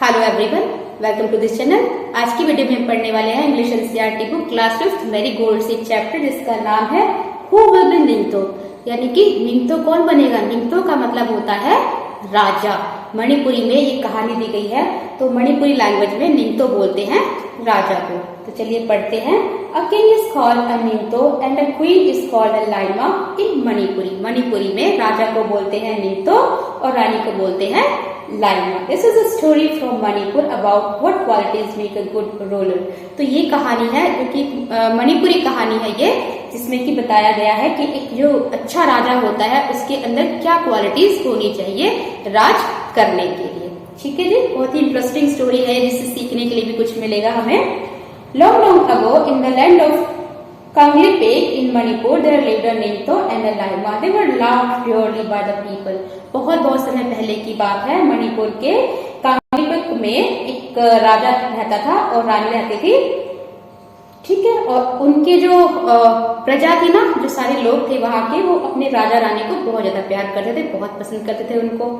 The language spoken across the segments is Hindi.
Hello everyone, welcome to this channel. आज की वीडियो में हम पढ़ने वाले हैं English NCERT book class 5th Marigold से चैप्टर जिसका नाम है हु विल बी निंगतो, यानी कि निंगतो कौन बनेगा। निंगतो का मतलब होता है राजा। मणिपुरी में ये कहानी दी गई है, तो मणिपुरी लैंग्वेज में निंगतो बोलते हैं राजा को। तो चलिए पढ़ते हैं। A king is called a Ningthou and a queen is called a Leima in Manipuri. Manipuri में राजा को बोलते हैं निंगतो और रानी को बोलते हैं Leima. This is a story from Manipur about what qualities make a good ruler. तो ये कहानी है जो कि मणिपुरी कहानी है ये, जिसमें कि बताया गया है कि एक जो अच्छा राजा होता है उसके अंदर क्या क्वालिटीज होनी चाहिए राज करने के लिए। ठीक है जी, बहुत ही इंटरेस्टिंग स्टोरी है जिससे सीखने के लिए भी कुछ मिलेगा हमें। Long long ago in the land of Kanglipek in Manipur there lived a Ningto and a Laima. They were loved dearly by the people. बहुत समय पहले की बात है। मणिपुर के कांगलीपेक में एक राजा रहता था और रानी रहती थी। ठीक है, और उनके जो प्रजा थी ना, जो सारे लोग थे वहां के, वो अपने राजा रानी को बहुत ज्यादा प्यार करते थे, बहुत पसंद करते थे उनको।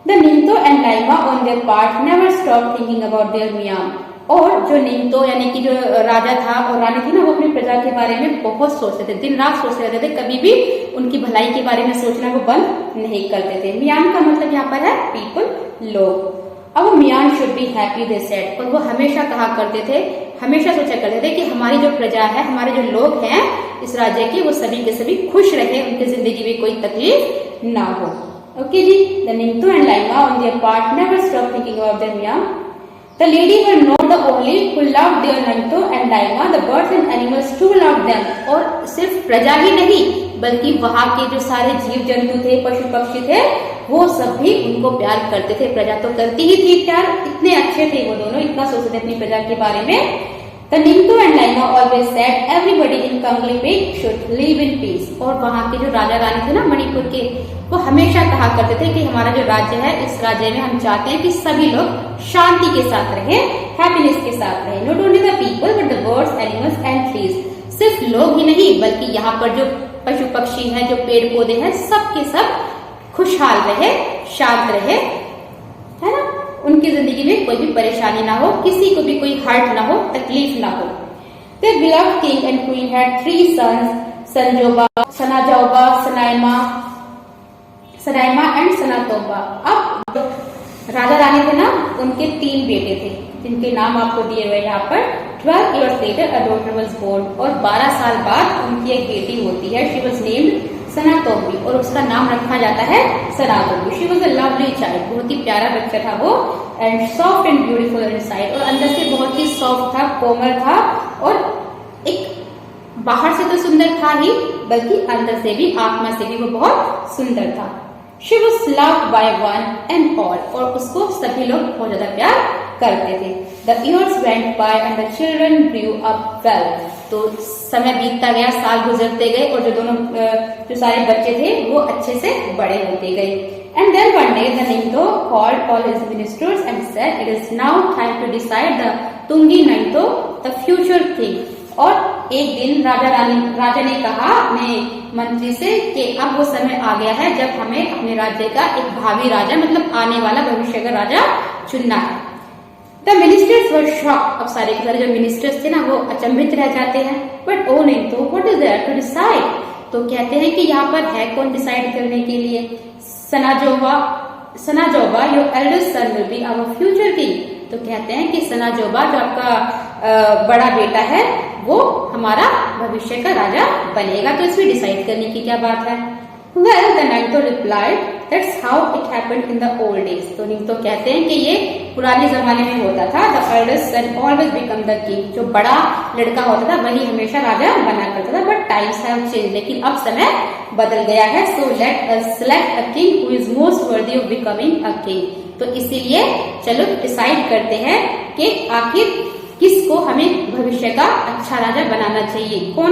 The Ningto and Laima on their part never stopped thinking about their Miyam. और जो निंगतो यानी कि जो राजा था और रानी थी ना, वो अपनी प्रजा के बारे में बहुत सोचते थे, दिन रात सोचते रहते थे, कभी भी उनकी भलाई के बारे में सोचना वो बंद नहीं करते थे। मियान का मतलब यहाँ पर है पीपल, लोग। अब Meeyam should be happy they said, और वो हमेशा कहा करते थे, हमेशा सोचा करते थे कि हमारी जो प्रजा है, हमारे जो लोग हैं इस राज्य के, वो सभी के सभी खुश रहे, उनकी जिंदगी में कोई तकलीफ ना हो। ओके जी, the Ningthou and Leima on their part never stop thinking about their Meeyam. The lady were not the only who loved their Ningto and Laima. The birds and animals too loved them. और सिर्फ प्रजा ही नहीं बल्कि वहाँ के जो सारे जीव जंतु थे, पशु पक्षी थे, वो सब भी उनको प्यार करते थे। प्रजा तो करती ही थी प्यार, इतने अच्छे थे वो दोनों, इतना सोचते थे अपनी प्रजा के बारे में। The Ningto and Laima always said everybody in Kanglipek should live in peace. और वहाँ के जो राजा रानी थे ना मणिपुर के, वो हमेशा कहा करते थे कि हमारा जो राज्य है, इस राज्य में हम चाहते हैं कि सभी लोग शांति के साथ रहे, हैप्पीनेस के साथ रहे। Not only the people but the birds, animals and trees. सिर्फ लोग ही नहीं बल्कि यहाँ पर जो पशु पक्षी हैं, जो पेड़ पौधे हैं, सब के सब खुशहाल रहे, शांत रहे, है ना। उनकी जिंदगी में कोई भी परेशानी ना हो, किसी को भी कोई हर्ट ना हो, तकलीफ ना हो। The beloved king and queen had 3 sons, Sanjoba, Sanajoba, Sanaima and Sanatoba. अब राजा रानी थे ना, उनके 3 बेटे थे जिनके नाम आपको दिए हुए यहाँ पर। 12 years later a daughter was born, और 12 साल बाद उनकी एक बेटी होती है। She was named सनातोबी, और उसका नाम रखा जाता है सनातोबी। She was a lovely child, बहुत ही प्यारा बच्चा था वो, and soft and beautiful inside, और अंदर से बहुत ही सॉफ्ट था, कोमल था, और एक बाहर से तो सुंदर था ही बल्कि अंदर से भी, आत्मा से भी वो बहुत सुंदर था। She was loved by one and all, और उसको सभी लोग बहुत ज्यादा प्यार करते थे। The years went by and the children grew up well. तो समय बीतता गया, साल गुजरते गए, और जो सारे बच्चे थे वो अच्छे से बड़े होते गए। And then one day the Ningto called all his ministers and said, "It is now time to decide the Tungi Ningto, the future king." और एक दिन राजा ने कहा अपने मंत्री से कि अब वो समय आ गया है जब हमें अपने राज्य का एक भावी राजा, मतलब आने वाला भविष्य का राजा चुनना है। The ministers were shocked. अब सारे के सारे जो मिनिस्टर्स थे ना, वो अचंभित रह जाते हैं। But oh नहीं, तो what is there to decide? तो कहते हैं कि यहाँ पर है कौन डिसाइड करने के लिए। सनाजोबा your eldest son will be our future king. तो कहते हैं कि सनाजोबा जो आपका बड़ा बेटा है, वो हमारा भविष्य का राजा बनेगा। तो इसमें डिसाइड करने की क्या बात है। Well, the Ningto replied, "That's how it happened in the old days." तो निंगतो कहते हैं कि ये पुराने जमाने में होता था। The eldest son always become the king. जो बड़ा लड़का होता था वही हमेशा राजा बना करता था। But times have changed. लेकिन अब समय बदल गया है। So let us select a king who is most worthy of becoming a king. तो इसीलिए चलो डिसाइड करते हैं कि आखिर किसको हमें भविष्य का अच्छा राजा बनाना चाहिए। कौन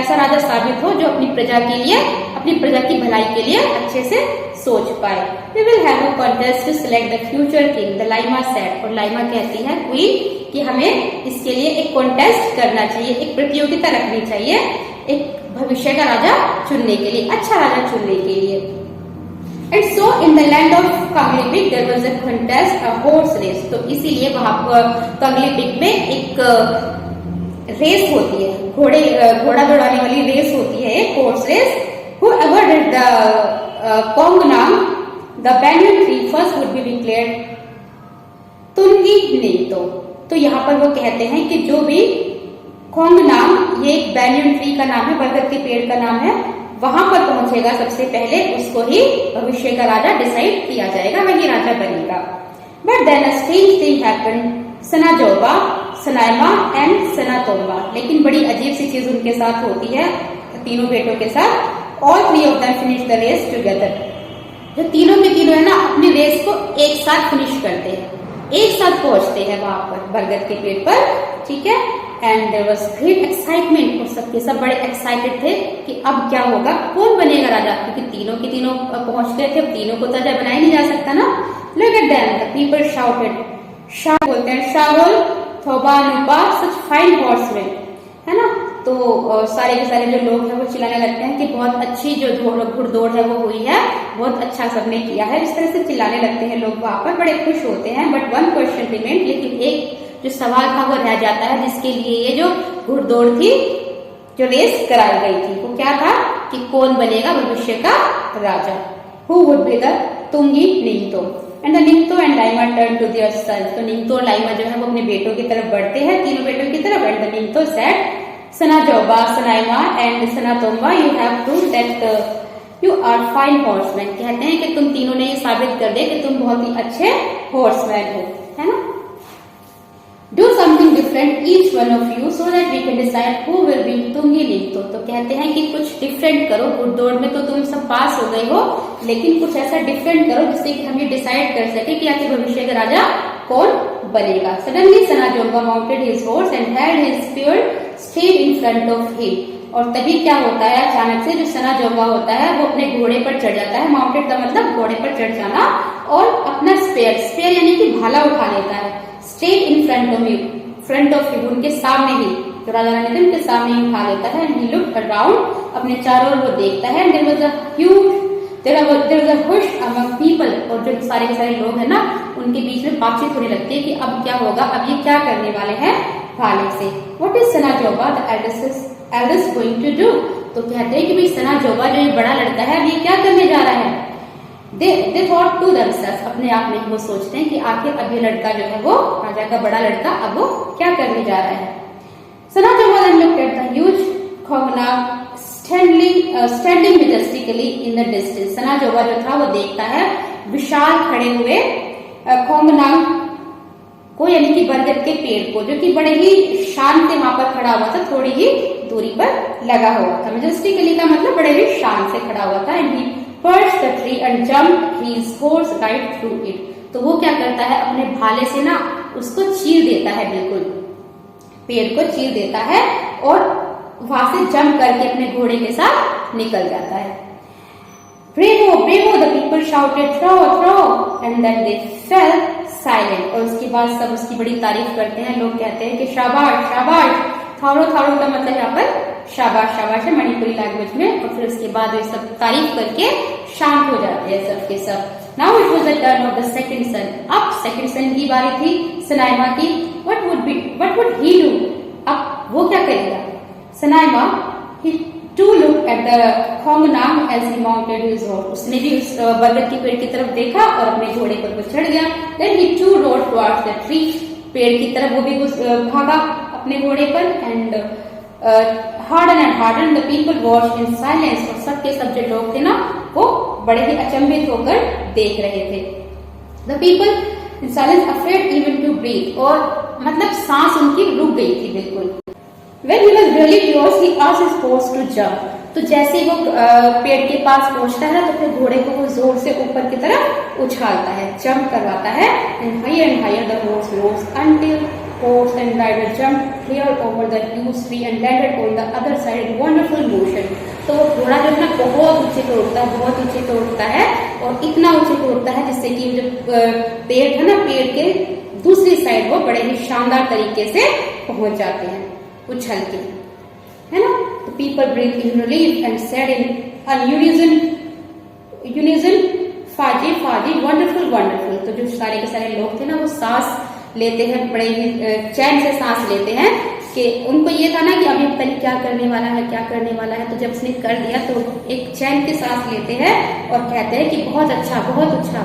ऐसा राजा साबित हो जो अपनी प्रजा के लिए, अपनी प्रजा की भलाई के लिए अच्छे से सोच पाए। We will have a contest to select the future king, the Laima said. और लाइमा कहती है क्वीन कि हमें इसके लिए एक कॉन्टेस्ट करना चाहिए, एक प्रतियोगिता रखनी चाहिए, एक भविष्य का राजा चुनने के लिए, अच्छा राजा चुनने के लिए। And so in the land of Kangleipak there was a contest, a horse race. तो इसीलिए वहां पर कंगलीपिक में एक रेस होती है, घोड़ा दौड़ाने वाली रेस होती है, एक horse race. Whoever did the Kongnam, the banyan tree first would be declared Tungi Ningthou. तो यहाँ पर वो कहते हैं कि जो भी खोंगनाम, ये एक बैंयन ट्री का नाम है, बरगद के पेड़ का नाम है, वहां पर पहुंचेगा सबसे पहले उसको ही भविष्य का राजा डिसाइड किया जाएगा, वही राजा बनेगा। But then a strange thing happened, Sanajoba, Sanayama and Sanatoba. लेकिन बड़ी अजीब सी चीज उनके साथ होती है, तीनों बेटों के साथ। All three of them finish the race together. जो तीनों के तीनों है ना, अपनी रेस को एक साथ फिनिश करते हैं, एक साथ पहुंचते हैं वहां पर बरगद के पेड़ पर, ठीक है। And there was great excitement, और सबके सब बड़े एक्साइटेड थे कि अब क्या होगा, कौन बनेगा राजा, क्योंकि तीनों के तीनों पहुंच गए थे, अब तीनों को तो राजा बनाया नहीं जा सकता ना। Look at them, the people shouted, Shah बोलते हैं, शाहुल थोबा नुपा सच फाइन हॉर्समैन, है ना। तो सारे के सारे जो लोग हैं वो चिल्लाने लगते हैं कि बहुत अच्छी जो घुड़दौड़ है वो हुई है, बहुत अच्छा सबने किया है, इस तरह से चिल्लाने लगते हैं लोग, वहां पर बड़े खुश होते हैं। बट वन क्वेश्चन रिमेंड, लेकिन एक जो सवाल था वो रह जाता है, जिसके लिए ये जो घुड़दौड़ थी, जो रेस कराई गई थी, वो क्या था कि कौन बनेगा भविष्य का राजा। Who would be the Tungi Ningthou. And the Ningthou and Leima turn to their sons. तो निंगतो और लाइमा जो है वो अपने बेटों की तरफ बढ़ते हैं, तीनों बेटों की तरफ। And the Ningthou said, Sanajoba, Sanaima and Sanatoba, you have proved that you are fine horseman. कहते हैं कि तुम तीनों ने ये साबित कर दिया कि तुम बहुत ही अच्छे हॉर्समैन हो, है ना। Do something different each one of you so that we can decide who will be Tungi Ningthou. तो कहते हैं कि कुछ डिफरेंट करो, घुड़दौड़ में तो तुम सब पास हो गए हो, लेकिन कुछ ऐसा डिफरेंट करो जिससे कि हम ये डिसाइड कर सके कि आखिर भविष्य का राजा कौन बनेगा। Suddenly Sanajoba mounted his horse and held his spear straight in front of him. और तभी क्या होता है, अचानक से जो सनाजोबा होता है वो अपने घोड़े पर चढ़ जाता है। माउंटेड का मतलब घोड़े पर चढ़ जाना, और अपना स्पेयर, स्पेयर यानी कि भाला उठा लेता है, straight in front of him, उनके सामने ही, जो राजा रानी थे उनके सामने ही उठा लेता है। ही लुक्ड अराउंड, अपने चारों ओर वो देखता है। There was a hush among people, और जो सारे के सारे लोग हैं ना, उनके बीच में बातचीत होने लगती है कि अब क्या होगा, अब ये क्या करने वाले हैं भाले से। What is Sanajoba the eldest going to do. तो कहते हैं कि भाई सनाजोबा जो ये बड़ा लड़का है, अब ये क्या करने जा रहा है। दे थॉट टू देमसेल्व्स, अपने आप में वो सोचते हैं कि आखिर अब ये लड़का जो है वो राजा का बड़ा लड़का, अब वो क्या करने जा रहा है। सनाजोबा then looked at the huge खोंगनाम standing majestically in the distance। सनाजोबा जो था वो देखता है विशाल खड़े हुए खोंगनाम को, यानी कि बरगद के पेड़ को, जो कि बड़े ही शान से वहां पर खड़ा हुआ था, थोड़ी ही दूरी पर लगा हुआ था। मेजेस्टिकली का मतलब बड़े ही शान से खड़ा हुआ था। And he perched the tree and jumped his horse right through it। तो वो क्या करता है, अपने भाले से ना उसको चीर देता है, बिल्कुल पेड़ को चीर देता है, और वहां से जंप करके अपने घोड़े के साथ निकल जाता है। Bravo bravo the people shouted throw throw and then they fell silent. और उसके बाद सब उसकी बड़ी तारीफ करते हैं, लोग कहते हैं कि शाबाश शाबाश। थारो थारो का मतलब यहाँ पर शाबाश शाबाश है मणिपुरी लैंग्वेज में। और फिर उसके बाद वे सब तारीफ करके शांत हो जाते हैं सब के सब। Now it was the turn of the second son. अब सेकंड सन की बारी थी, सनाइमा की। What would he do. अब वो क्या करेगा। Sanaima he too look at the Khongnam as he mounted his horse. उसने भी उस बरगद के पेड़ की तरफ देखा और अपने घोड़े पर वो चढ़ गया। Then he too rode towards the tree. पेड़ की तरफ वो भी भागा अपने घोड़े पर। And harder and harder the people watch in silence. और सबके सब जो लोग थे ना वो बड़े ही अचंभित होकर देख रहे थे। The people in silence afraid even to breathe. और मतलब सांस उनकी रुक गई थी बिल्कुल। When he was really close, he asked his horse to jump। तो जैसे ही वो पेड़ के पास पहुंचता है तो फिर घोड़े को वो जोर से ऊपर की तरफ उछालता है, जंप करवाता है। And higher the horse rose until horse and rider jumped clear over the huge tree and landed on the other side in wonderful motion। तो वो घोड़ा जो है ना बहुत ऊंचे पे उड़ता है, बहुत ऊंचे पे उड़ता है, और इतना ऊंचे पे उड़ता है जिससे कि जो पेड़ है ना, पेड़ के दूसरी साइड वो बड़े ही शानदार तरीके से पहुंच जाते हैं उछल के, है ना। तो people breathe in relief and said in unison Phajei Phajei wonderful wonderful. तो जो सारे के सारे लोग थे ना वो सांस लेते हैं, बड़े ही चैन से सांस लेते हैं कि उनको ये था ना कि अभी पता नहीं क्या करने वाला है, क्या करने वाला है। तो जब उसने कर दिया तो एक चैन की सांस लेते हैं और कहते हैं कि बहुत अच्छा,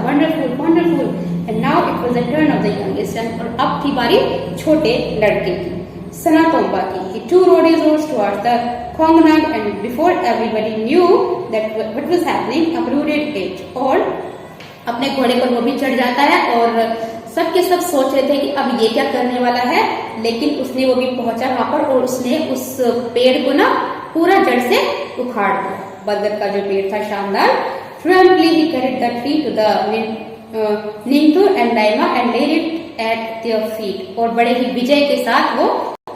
wonderful wonderful. And now it was the turn of the youngest, और अब थी बारी छोटे लड़के की, सना तोम्बा की। He too rode his horse towards the Khongnag, and before everybody knew that what was happening, uprooted it, और अपने घोड़े पर वो भी चढ़ जाता है और सबके सब सोच रहे थे कि अब ये क्या करने वाला है, लेकिन उसने वो भी पहुंचा वहां पर और उसने उस पेड़ को ना पूरा जड़ से उखाड़ दिया। बरगद का जो पेड़ था शानदार। Triumphantly he carried the tree to the Ningto and Laima and laid it at their feet, और बड़े ही विजय के साथ वो,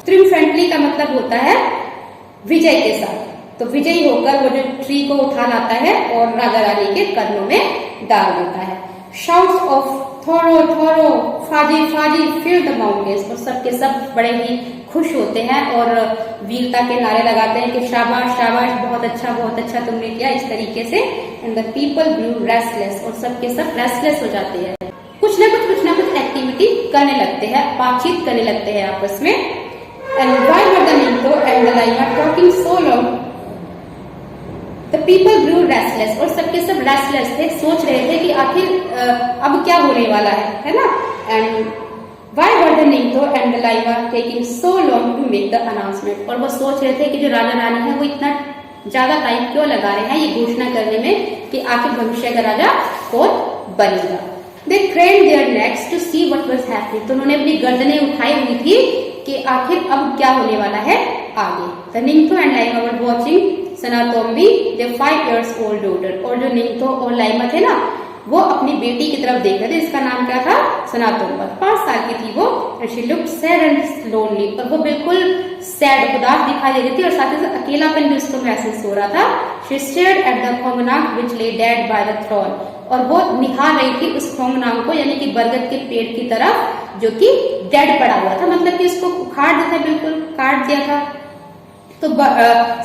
ट्रिम्फेंटली का मतलब होता है विजय के साथ, तो विजयी होकर वो जो ट्री को उठा लाता है और राजा रानी के कदमों में डाल देता है। Shouts of Thoro Thoro Phajei Phajei fill the mountains, और सबके सब बड़े ही खुश होते हैं और वीरता के नारे लगाते हैं कि शाबाश शाबाश, बहुत अच्छा तुमने किया, इस तरीके से। And the people grew restless, और सबके सब रेस्टलेस हो जाते हैं, कुछ ना कुछ एक्टिविटी करने लगते हैं, बातचीत करने लगते हैं आपस में। And why were the Ningthou and the Leima talking so long, the people grew restless, और सबके सब रेस्टलेस थे, सोच रहे थे कि आखिर अब क्या होने वाला है ना। And why were the Ningthou and the Leima taking so long to make the announcement, और वो सोच रहे थे कि जो राजा रानी है वो इतना ज्यादा टाइम क्यों लगा रहे हैं ये घोषणा करने में कि आखिर भविष्य का राजा कौन बनेगा। They craned their necks to see what was happening, तो उन्होंने अपनी गर्दनें उठाई हुई थी कि आखिर अब क्या होने वाला है आगे। The Ningto and Laima were watching Sanatombi, their 5 years old daughter, और जो निंगतो और लाइमा थे ना वो अपनी बेटी की तरफ देख रहे थे, इसका नाम क्या था, सनातोम्बा। 5 साल की थी वो। She looked sad and lonely, और वो बिल्कुल सैड, उदास दिखाई दे रही थी और साथ ही साथ अकेलापन भी उसको महसूस हो रहा था। She stared at the Khongnag which lay dead by the throne, और वो निहार रही थी उस खोंगनाग को, यानी कि बरगद के पेड़ की तरफ जो कि डेड पड़ा हुआ था, मतलब कि उसको उखाड़ दिया था, बिल्कुल काट दिया था। तो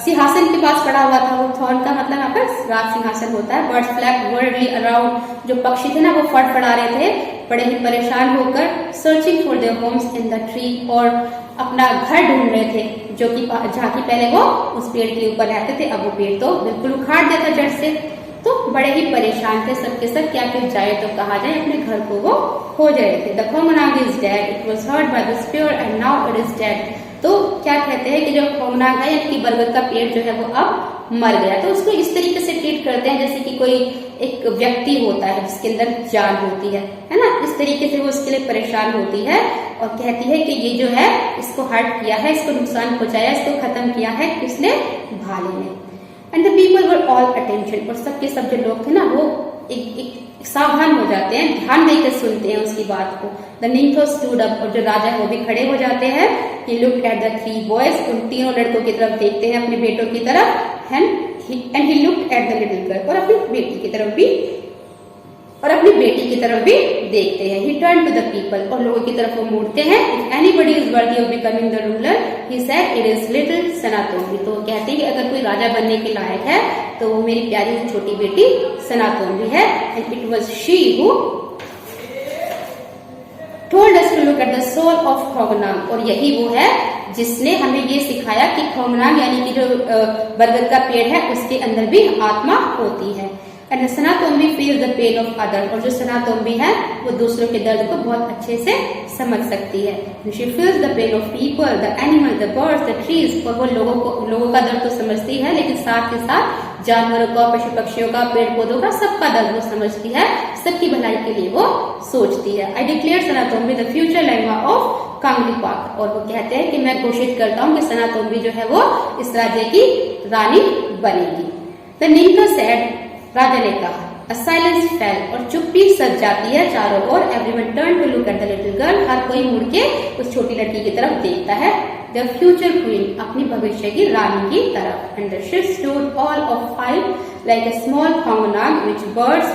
सिंहासन के पास पड़ा हुआ था वो, थॉर्न का मतलब यहाँ पर राज सिंहासन होता है। बर्ड्स फ्लैग वर्ल्डली अराउंड, जो पक्षी थे ना वो फड़फड़ा रहे थे बड़े ही परेशान होकर। Searching for their homes in the tree, और अपना घर ढूंढ रहे थे, जो कि जहाँ की पहले वो उस पेड़ के ऊपर रहते थे, अब वो पेड़ तो बिल्कुल उखाड़ दिया था जड़ से। तो बड़े ही परेशान थे सबके सब, क्या फिर जाए तो कहा जाए, अपने घर को वो खोज रहे थे। The Khongnang is dead, it was hurt by the spear and now it is dead. तो क्या कहते हैं कि जो खोंगनाग है यानी कि बरगद का पेड़ जो है वो अब मर गया। तो उसको इस तरीके से ट्रीट करते हैं जैसे कि कोई एक व्यक्ति होता है जिसके अंदर जान होती है ना, इस तरीके से वो उसके लिए परेशान होती है और कहती है कि ये जो है इसको हर्ट किया है, इसको नुकसान पहुंचाया, इसको खत्म किया है किसने, भाले ने। And the people were all attention, और सबके सब जो लोग थे ना वो एक सावधान हो जाते हैं, ध्यान देकर सुनते हैं उसकी बात को। द निंगतो स्टूड अप, और जो राजा है वो भी खड़े हो जाते हैं। ही लुक्ड एट द 3 बॉयज, उन तीनों लड़कों की तरफ देखते हैं, अपने बेटों की तरफ। And he looked at the little girl, और अपनी बेटी की तरफ भी देखते हैं। He turn to the people, और लोगों की तरफ वो मुड़ते हैं। If anybody is worthy of becoming the ruler he said it is little Sanatombi, तो कहते हैं कि अगर कोई राजा बनने के लायक है तो वो मेरी प्यारी छोटी बेटी सनातोम्बी है। And it was she who told us to look at the soul of Khongnang, और यही वो है जिसने हमें ये सिखाया कि खोंगनाग यानी कि जो बरगद का पेड़ है उसके अंदर भी आत्मा होती है। And Sanatombi feel the pain of other, और जो सनातोम्बी है वो दूसरों के दर्द को बहुत अच्छे से समझ सकती है। She feels the pain of people, the animal, the birds, the trees, और वो लोगों का दर्द तो समझती है लेकिन साथ के साथ जानवरों का, पशु पक्षियों का, पेड़ पौधों का, सबका दर्द वो समझती है, सबकी भलाई के लिए वो सोचती है। I declare Sanatombi the future Leima of Kangleipak, और वो कहते हैं कि मैं घोषित करता हूँ कि सनातोम्बी जो है वो इस राज्य की रानी बनेगी। द निंगतो सेड, राजा ने कहा। A silence fell, और चुप्पी सज जाती है चारों ओर। Everyone turned to look at the little girl, हर कोई मुड़ के उस छोटी लड़की की तरफ देखता है। The future queen, अपनी भविष्य की रानी की तरफ। And the ship stood all of 5 like a small Khongnag which birds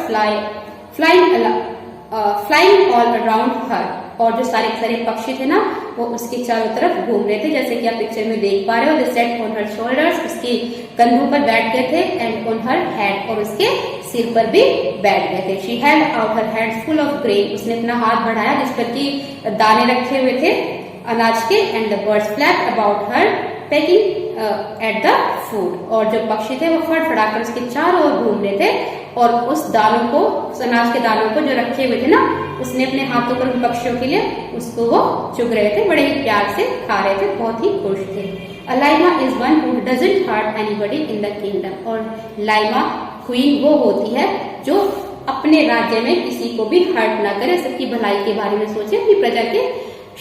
flying all around her, और जो सारे पक्षी थे ना वो उसके चारों तरफ घूम रहे थे, जैसे कि आप पिक्चर में देख पा रहे हो। They sat on her shoulders, उसके कंधों पर बैठ गए थे। एंड ऑन हर हेड, और उसके सिर पर भी बैठ गए थे। She had out her hands full of grain, उसने अपना हाथ बढ़ाया जिस पर की दाने रखे हुए थे अनाज के। And the birds flapped about her packing at the food, और जो पक्षी थे वो फड़फड़ाकर उसके चारों ओर घूम रहे थे और उस दानों को, उस अनाज के दानों को जो रखे हुए थे ना, उसने अपने हाथों पर उन पक्षियों के लिए उसको वो चुग रहे थे, बड़े ही प्यार से खा रहे थे, बहुत ही खुश थे। A Leima is one who doesn't hurt anybody in the kingdom, और लाइमा क्वीन वो होती है जो अपने राज्य में किसी को भी हर्ट ना करे, सबकी भलाई के बारे में सोचे, अपनी प्रजा के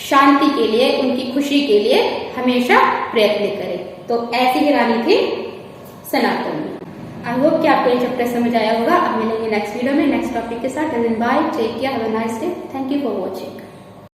शांति के लिए, उनकी खुशी के लिए हमेशा प्रयत्न करे। तो ऐसी ही रानी थी सनातनी। आई होप कि आपको ये चैप्टर समझ आया होगा। अब मिलेंगे नेक्स्ट वीडियो में नेक्स्ट टॉपिक के साथ। Bye, take care, have a nice day, thank you for watching.